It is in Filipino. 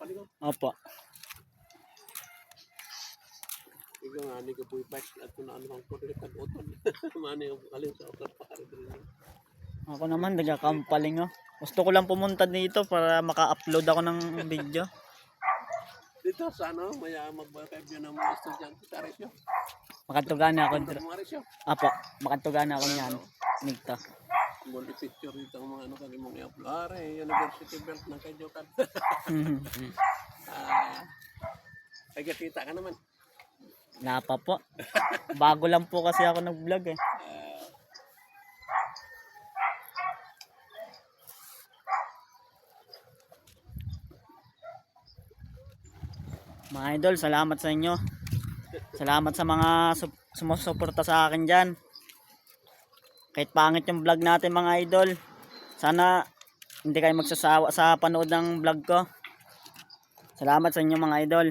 paligaw. Opo. Ikaw nga, hindi ka po i-pack at kung ano ang pwede tag-utol. Mano yung alin sa otol pa ka rin. Ako naman, nagkakampaling oh. Gusto ko lang pumunta dito para maka-upload ako ng video. Dito sa ano, maya mag-review ng mga estudyante sa Aresyo. Makatugana ako. Mga Aresyo. Apo, makatugana ako niyan. Nigto. Mga picture dito ang mga ano kami mong i-upload. Are, University Belt ng Kajokan. Ay, kita ka naman. Wala pa po. Bago lang po kasi ako nag-vlog eh. Mga idol, salamat sa inyo. Salamat sa mga sumusuporta sa akin dyan. Kahit pangit yung vlog natin mga idol. Sana hindi kayo magsasawa sa panood ng vlog ko. Salamat sa inyo mga idol.